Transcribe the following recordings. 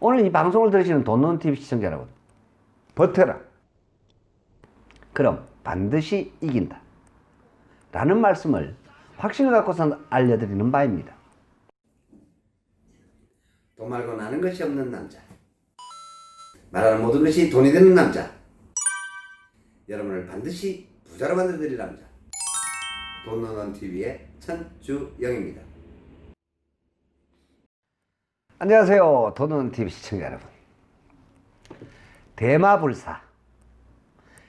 오늘 이 방송을 들으시는 돈노는TV 시청자 여러분, 버텨라. 그럼 반드시 이긴다 라는 말씀을 확신을 갖고서 알려드리는 바입니다. 돈 말고 나는 것이 없는 남자, 말하는 모든 것이 돈이 되는 남자, 여러분을 반드시 부자로 만들어드릴 남자, 돈노는TV의 천주영입니다. 안녕하세요, 돈노는TV 시청자 여러분. 대마불사,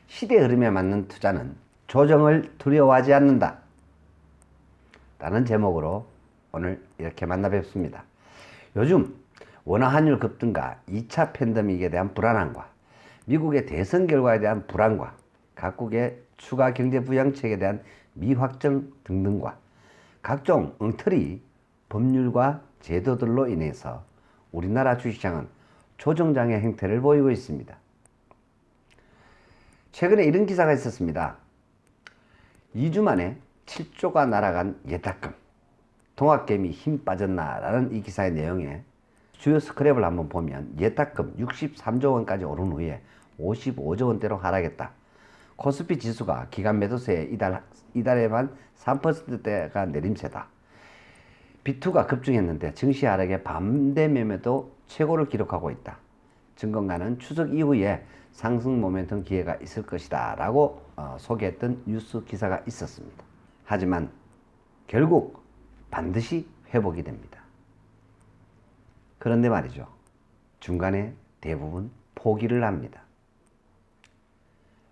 시대 흐름에 맞는 투자는 조정을 두려워하지 않는다 라는 제목으로 오늘 이렇게 만나 뵙습니다. 요즘 원화환율 급등과 2차 팬데믹에 대한 불안함과 미국의 대선 결과에 대한 불안과 각국의 추가 경제 부양책에 대한 미확정 등등과 각종 엉터리 법률과 제도들로 인해서 우리나라 주식시장은 조정장의 행태를 보이고 있습니다. 최근에 이런 기사가 있었습니다. 2주 만에 7조가 날아간 예탁금, 동학개미 힘 빠졌나 라는 이 기사의 내용에 주요 스크랩을 한번 보면 예탁금 63조 원까지 오른 후에 55조 원대로 하락했다. 코스피 지수가 기간 매도세에 이달에만 3%대가 내림세다. 비투가 급증했는데 증시 하락의 반대 매매도 최고를 기록하고 있다. 증권가는 추석 이후에 상승 모멘텀 기회가 있을 것이다 라고 소개했던 뉴스 기사가 있었습니다. 하지만 결국 반드시 회복이 됩니다. 그런데 말이죠, 중간에 대부분 포기를 합니다.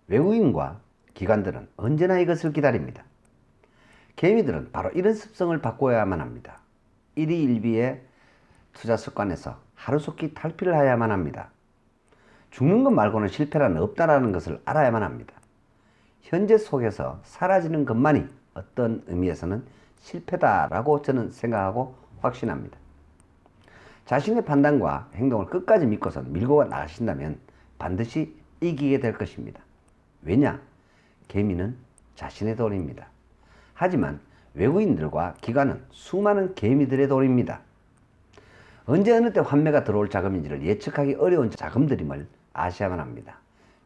외국인과 기관들은 언제나 이것을 기다립니다. 개미들은 바로 이런 습성을 바꿔야만 합니다. 일희일비의 투자 습관에서 하루속히 탈피를 해야만 합니다. 죽는 것 말고는 실패란 없다라는 것을 알아야만 합니다. 현재 속에서 사라지는 것만이 어떤 의미에서는 실패다라고 저는 생각하고 확신합니다. 자신의 판단과 행동을 끝까지 믿고서 밀고 나가신다면 반드시 이기게 될 것입니다. 왜냐? 개미는 자신의 돈입니다. 하지만 외국인들과 기관은 수많은 개미들의 돈입니다. 언제 어느 때 환매가 들어올 자금인지를 예측하기 어려운 자금들임을 아셔야만 합니다.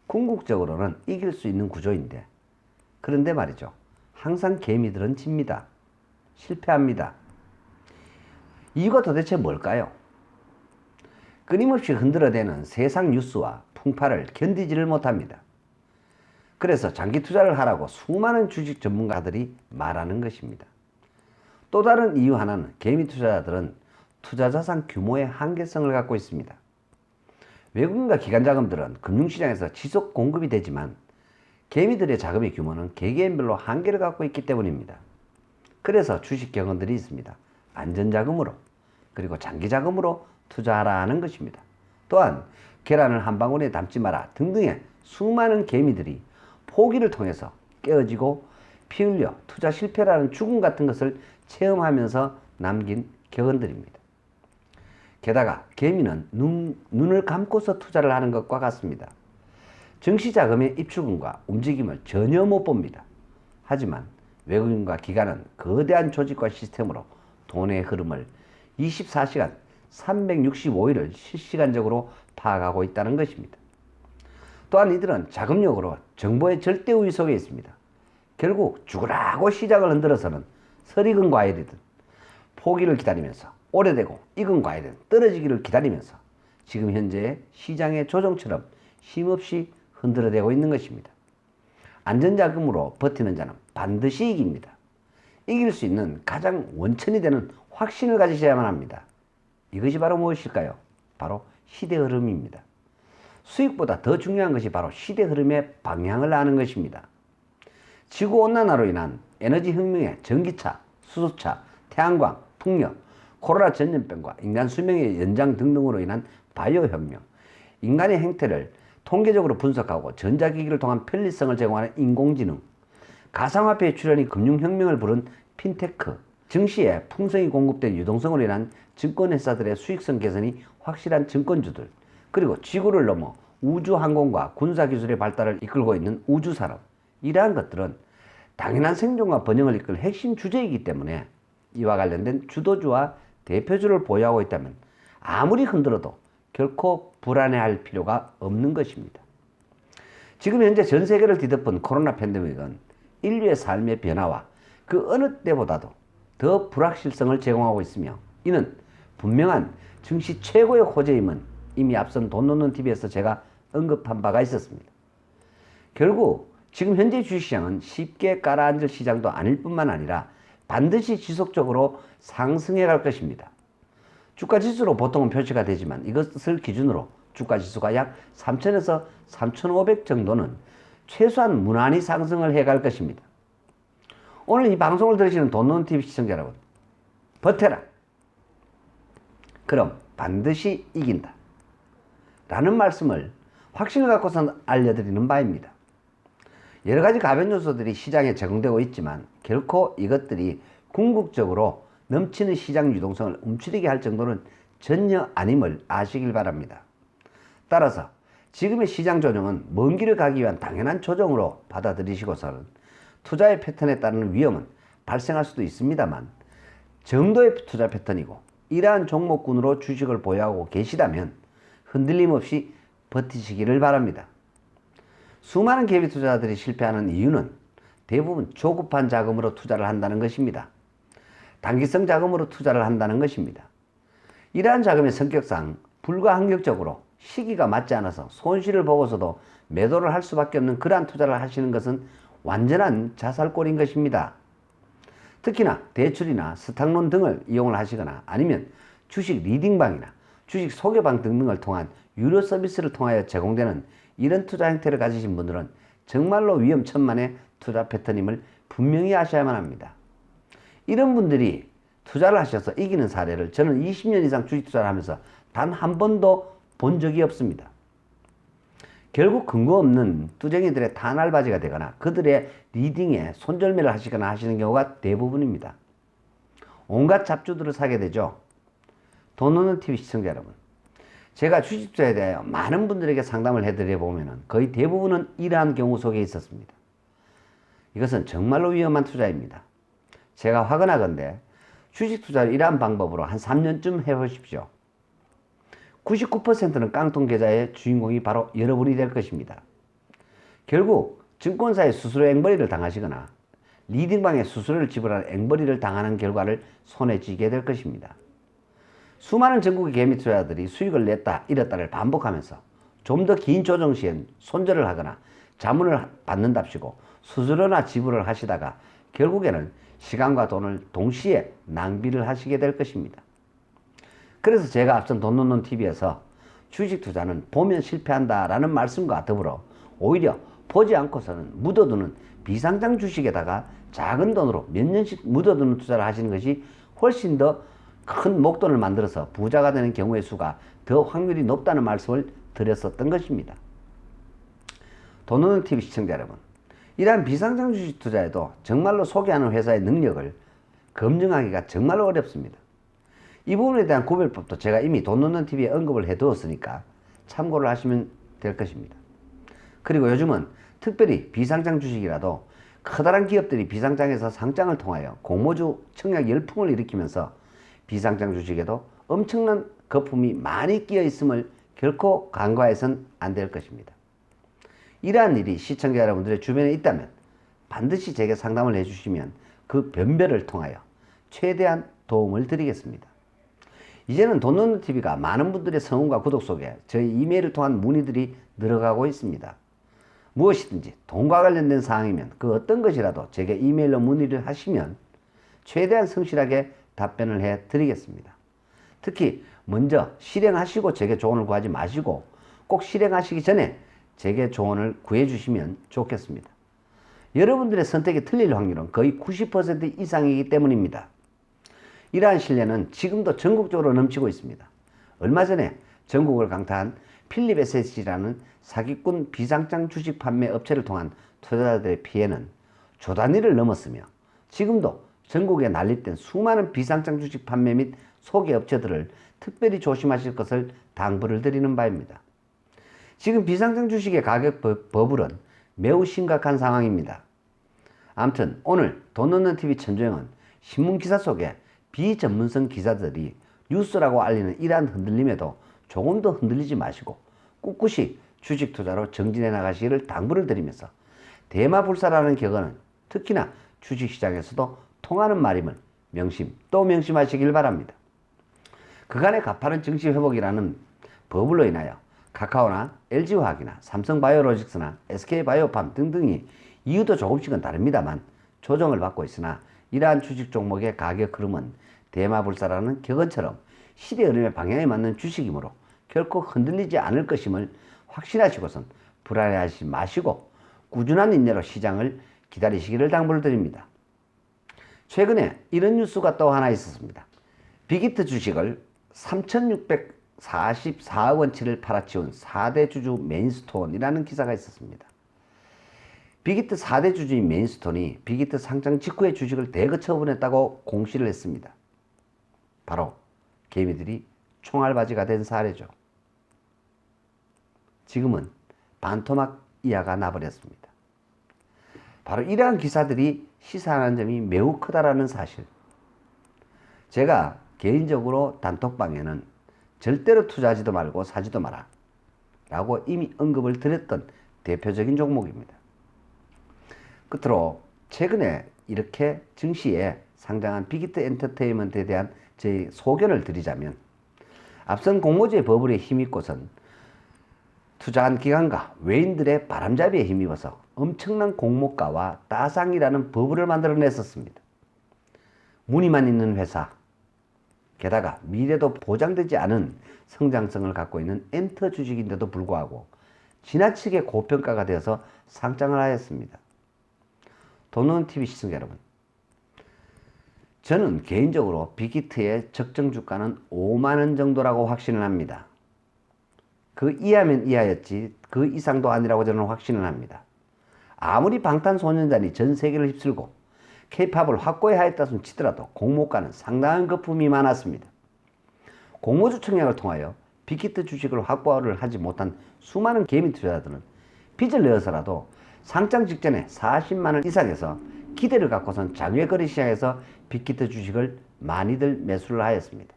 궁극적으로는 이길 수 있는 구조인데, 그런데 말이죠, 항상 개미들은 집니다. 실패합니다. 이유가 도대체 뭘까요? 끊임없이 흔들어대는 세상 뉴스와 풍파를 견디지를 못합니다. 그래서 장기 투자를 하라고 수많은 주식 전문가들이 말하는 것입니다. 또 다른 이유 하나는 개미 투자자들은 투자 자산 규모의 한계성을 갖고 있습니다. 외국인과 기관 자금들은 금융시장에서 지속 공급이 되지만 개미들의 자금의 규모는 개개인별로 한계를 갖고 있기 때문입니다. 그래서 주식 경험들이 있습니다. 안전자금으로 그리고 장기자금으로 투자하라는 것입니다. 또한 계란을 한 방울에 담지 마라 등등의 수많은 개미들이 포기를 통해서 깨어지고 피 흘려 투자 실패라는 죽음 같은 것을 체험하면서 남긴 격언들입니다. 게다가 개미는 눈을 감고서 투자를 하는 것과 같습니다. 증시자금의 입출금과 움직임을 전혀 못 봅니다. 하지만 외국인과 기관은 거대한 조직과 시스템으로 돈의 흐름을 24시간 365일을 실시간적으로 파악하고 있다는 것입니다. 또한 이들은 자금력으로 정보의 절대 우위 속에 있습니다. 결국 죽으라고 시장을 흔들어서는 설익은 과일이든 포기를 기다리면서 오래되고 익은 과일은 떨어지기를 기다리면서 지금 현재의 시장의 조정처럼 쉼없이 흔들어대고 있는 것입니다. 안전자금으로 버티는 자는 반드시 이깁니다. 이길 수 있는 가장 원천이 되는 확신을 가지셔야만 합니다. 이것이 바로 무엇일까요? 바로 시대 흐름입니다. 수익보다 더 중요한 것이 바로 시대 흐름의 방향을 아는 것입니다. 지구온난화로 인한 에너지 혁명의 전기차, 수소차, 태양광, 풍력, 코로나 전염병과 인간 수명의 연장 등등으로 인한 바이오 혁명, 인간의 행태를 통계적으로 분석하고 전자기기를 통한 편리성을 제공하는 인공지능, 가상화폐의 출현이 금융혁명을 부른 핀테크, 증시에 풍성히 공급된 유동성으로 인한 증권회사들의 수익성 개선이 확실한 증권주들, 그리고 지구를 넘어 우주항공과 군사기술의 발달을 이끌고 있는 우주산업, 이러한 것들은 당연한 생존과 번영을 이끌 핵심 주제이기 때문에 이와 관련된 주도주와 대표주를 보유하고 있다면 아무리 흔들어도 결코 불안해할 필요가 없는 것입니다. 지금 현재 전 세계를 뒤덮은 코로나 팬데믹은 인류의 삶의 변화와 그 어느 때보다도 더 불확실성을 제공하고 있으며, 이는 분명한 증시 최고의 호재임은 이미 앞선 돈 놓는 TV에서 제가 언급한 바가 있었습니다. 결국 지금 현재 주식시장은 쉽게 깔아앉을 시장도 아닐 뿐만 아니라 반드시 지속적으로 상승해 갈 것입니다. 주가지수로 보통은 표시가 되지만 이것을 기준으로 주가지수가 약 3,000에서 3,500 정도는 최소한 무난히 상승을 해갈 것입니다. 오늘 이 방송을 들으시는 돈 놓는 TV 시청자 여러분, 버텨라. 그럼 반드시 이긴다. 라는 말씀을 확신을 갖고서 알려드리는 바입니다. 여러 가지 가변 요소들이 시장에 적용되고 있지만 결코 이것들이 궁극적으로 넘치는 시장 유동성을 움츠리게 할 정도는 전혀 아님을 아시길 바랍니다. 따라서 지금의 시장 조정은 먼 길을 가기 위한 당연한 조정으로 받아들이시고서는 투자의 패턴에 따르는 위험은 발생할 수도 있습니다만, 정도의 투자 패턴이고 이러한 종목군으로 주식을 보유하고 계시다면 흔들림 없이 버티시기를 바랍니다. 수많은 개미 투자자들이 실패하는 이유는 대부분 조급한 자금으로 투자를 한다는 것입니다. 단기성 자금으로 투자를 한다는 것입니다. 이러한 자금의 성격상 불가항력적으로 시기가 맞지 않아서 손실을 보고서도 매도를 할 수밖에 없는 그러한 투자를 하시는 것은 완전한 자살골인 것입니다. 특히나 대출이나 스탁론 등을 이용을 하시거나 아니면 주식 리딩방이나 주식 소개방 등등을 통한 유료 서비스를 통하여 제공되는 이런 투자 형태를 가지신 분들은 정말로 위험천만의 투자 패턴임을 분명히 아셔야만 합니다. 이런 분들이 투자를 하셔서 이기는 사례를 저는 20년 이상 주식 투자를 하면서 단 한 번도 본 적이 없습니다. 결국 근거 없는 뚜쟁이들의 탄알바지가 되거나 그들의 리딩에 손절매를 하시거나 하시는 경우가 대부분입니다. 온갖 잡주들을 사게 되죠. 돈 없는 TV 시청자 여러분, 제가 주식 투자에 대하여 많은 분들에게 상담을 해드려 보면 거의 대부분은 이러한 경우 속에 있었습니다. 이것은 정말로 위험한 투자입니다. 제가 화근하건대 주식 투자를 이러한 방법으로 한 3년쯤 해보십시오. 99%는 깡통 계좌의 주인공이 바로 여러분이 될 것입니다. 결국 증권사의 수수료 앵벌이를 당하시거나 리딩방의 수수료를 지불하는 앵벌이를 당하는 결과를 손에 쥐게 될 것입니다. 수많은 전국의 개미 투자자들이 수익을 냈다 잃었다를 반복하면서 좀 더 긴 조정 시엔 손절을 하거나 자문을 받는답시고 수수료나 지불을 하시다가 결국에는 시간과 돈을 동시에 낭비를 하시게 될 것입니다. 그래서 제가 앞선 돈 놓는 TV에서 주식 투자는 보면 실패한다 라는 말씀과 더불어 오히려 보지 않고서는 묻어두는 비상장 주식에다가 작은 돈으로 몇 년씩 묻어두는 투자를 하시는 것이 훨씬 더 큰 목돈을 만들어서 부자가 되는 경우의 수가 더 확률이 높다는 말씀을 드렸었던 것입니다. 돈 놓는 TV 시청자 여러분, 이러한 비상장 주식 투자에도 정말로 소개하는 회사의 능력을 검증하기가 정말로 어렵습니다. 이 부분에 대한 구별법도 제가 이미 돈 놓는 TV에 언급을 해두었으니까 참고를 하시면 될 것입니다. 그리고 요즘은 특별히 비상장 주식이라도 커다란 기업들이 비상장에서 상장을 통하여 공모주 청약 열풍을 일으키면서 비상장 주식에도 엄청난 거품이 많이 끼어 있음을 결코 간과해서는 안 될 것입니다. 이러한 일이 시청자 여러분들의 주변에 있다면 반드시 제게 상담을 해주시면 그 변별을 통하여 최대한 도움을 드리겠습니다. 이제는 돈 놓는 TV가 많은 분들의 성원과 구독 속에 저희 이메일을 통한 문의들이 늘어가고 있습니다. 무엇이든지 돈과 관련된 사항이면 그 어떤 것이라도 제게 이메일로 문의를 하시면 최대한 성실하게 답변을 해 드리겠습니다. 특히 먼저 실행하시고 제게 조언을 구하지 마시고 꼭 실행하시기 전에 제게 조언을 구해 주시면 좋겠습니다. 여러분들의 선택이 틀릴 확률은 거의 90% 이상이기 때문입니다. 이러한 신뢰는 지금도 전국적으로 넘치고 있습니다. 얼마 전에 전국을 강타한 필립 SH라는 사기꾼 비상장 주식 판매 업체를 통한 투자자들의 피해는 조 단위를 넘었으며 지금도 전국에 난립된 수많은 비상장 주식 판매 및 소개 업체들을 특별히 조심하실 것을 당부를 드리는 바입니다. 지금 비상장 주식의 가격 버블은 매우 심각한 상황입니다. 아무튼 오늘 돈 놓는 TV 천조영은 신문 기사 속에 비전문성 기자들이 뉴스라고 알리는 이러한 흔들림에도 조금 더 흔들리지 마시고 꿋꿋이 주식 투자로 정진해 나가시기를 당부를 드리면서 대마불사라는 격언은 특히나 주식시장에서도 통하는 말임을 또 명심하시길 바랍니다. 그간의 가파른 증시 회복이라는 버블로 인하여 카카오나 LG화학이나 삼성바이오로직스나 SK바이오팜 등등이 이유도 조금씩은 다릅니다만 조정을 받고 있으나 이러한 주식 종목의 가격 흐름은 대마불사라는 격언처럼 시대의 흐름의 방향에 맞는 주식이므로 결코 흔들리지 않을 것임을 확신하시고선 불안해하지 마시고 꾸준한 인내로 시장을 기다리시기를 당부를 드립니다. 최근에 이런 뉴스가 또 하나 있었습니다. 빅히트 주식을 3,644억 원치를 팔아치운 4대 주주 메인스톤이라는 기사가 있었습니다. 빅히트 4대 주주인 메인스톤이 빅히트 상장 직후에 주식을 대거 처분했다고 공시를 했습니다. 바로 개미들이 총알바지가 된 사례죠. 지금은 반토막 이하가 나버렸습니다. 바로 이러한 기사들이 시사하는 점이 매우 크다라는 사실. 제가 개인적으로 단톡방에는 절대로 투자하지도 말고 사지도 마라 라고 이미 언급을 드렸던 대표적인 종목입니다. 끝으로 최근에 이렇게 증시에 상장한 빅히트 엔터테인먼트에 대한 제 소견을 드리자면, 앞선 공모주의 버블에 힘입고선 투자한 기관과 외인들의 바람잡이에 힘입어서 엄청난 공모가와 따상이라는 버블을 만들어냈었습니다. 무늬만 있는 회사, 게다가 미래도 보장되지 않은 성장성을 갖고 있는 엔터 주식인데도 불구하고 지나치게 고평가가 되어서 상장을 하였습니다. 돈론TV 시청자 여러분, 저는 개인적으로 빅히트의 적정 주가는 5만원 정도라고 확신을 합니다. 그 이하면 이하였지 그 이상도 아니라고 저는 확신을 합니다. 아무리 방탄소년단이 전 세계를 휩쓸고 K-팝을 확고히 하였다 치더라도 공모가는 상당한 거품이 많았습니다. 공모주 청약을 통하여 빅히트 주식을 확보를 하지 못한 수많은 개미 투자자들은 빚을 내어서라도 상장 직전에 40만원 이상에서 기대를 갖고선 장외 거래 시장에서 빅히트 주식을 많이들 매수를 하였습니다.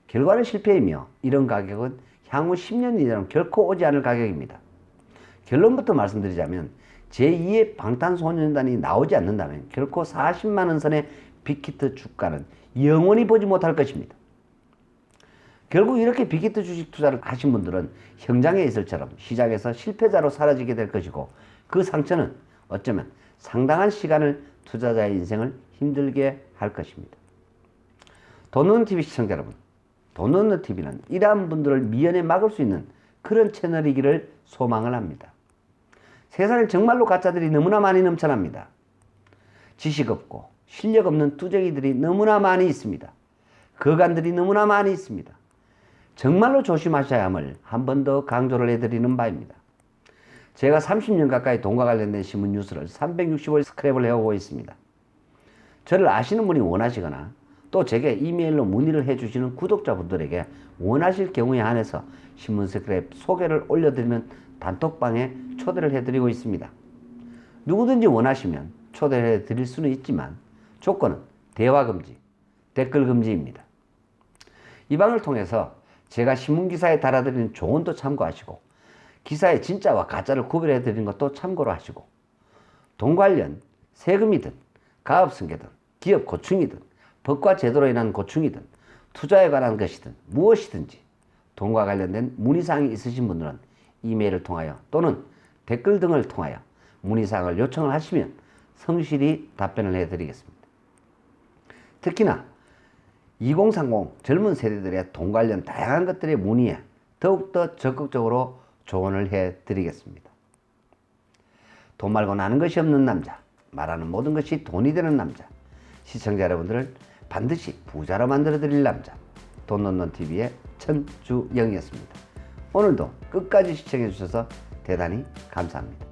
결과는 실패이며 이런 가격은 향후 10년 이내로는 결코 오지 않을 가격입니다. 결론부터 말씀드리자면 제2의 방탄소년단이 나오지 않는다면 결코 40만원 선의 빅히트 주가는 영원히 보지 못할 것입니다. 결국 이렇게 빅히트 주식 투자를 하신 분들은 형장의 이슬처럼 시장에서 실패자로 사라지게 될 것이고, 그 상처는 어쩌면 상당한 시간을 투자자의 인생을 힘들게 할 것입니다. 돈론TV 시청자 여러분, 돈론TV는 이러한 분들을 미연에 막을 수 있는 그런 채널이기를 소망을 합니다. 세상에 정말로 가짜들이 너무나 많이 넘쳐납니다. 지식 없고 실력 없는 뚜쟁이들이 너무나 많이 있습니다. 거간들이 너무나 많이 있습니다. 정말로 조심하셔야 함을 한 번 더 강조를 해드리는 바입니다. 제가 30년 가까이 돈과 관련된 신문 뉴스를 365일 스크랩을 해오고 있습니다. 저를 아시는 분이 원하시거나 또 제게 이메일로 문의를 해주시는 구독자분들에게 원하실 경우에 한해서 신문 스크랩 소개를 올려드리는 단톡방에 초대를 해드리고 있습니다. 누구든지 원하시면 초대를 해드릴 수는 있지만 조건은 대화 금지, 댓글 금지입니다. 이 방을 통해서 제가 신문기사에 달아드리는 조언도 참고하시고 기사의 진짜와 가짜를 구별해 드리는 것도 참고로 하시고, 돈 관련 세금이든 가업승계든 기업 고충이든 법과 제도로 인한 고충이든 투자에 관한 것이든 무엇이든지 돈과 관련된 문의사항이 있으신 분들은 이메일을 통하여 또는 댓글 등을 통하여 문의사항을 요청을 하시면 성실히 답변을 해드리겠습니다. 특히나 2030 젊은 세대들의 돈 관련 다양한 것들의 문의에 더욱더 적극적으로 조언을 해드리겠습니다. 돈 말고 나는 것이 없는 남자, 말하는 모든 것이 돈이 되는 남자, 시청자 여러분들을 반드시 부자로 만들어 드릴 남자, 돈론론TV의 천주영이었습니다. 오늘도 끝까지 시청해 주셔서 대단히 감사합니다.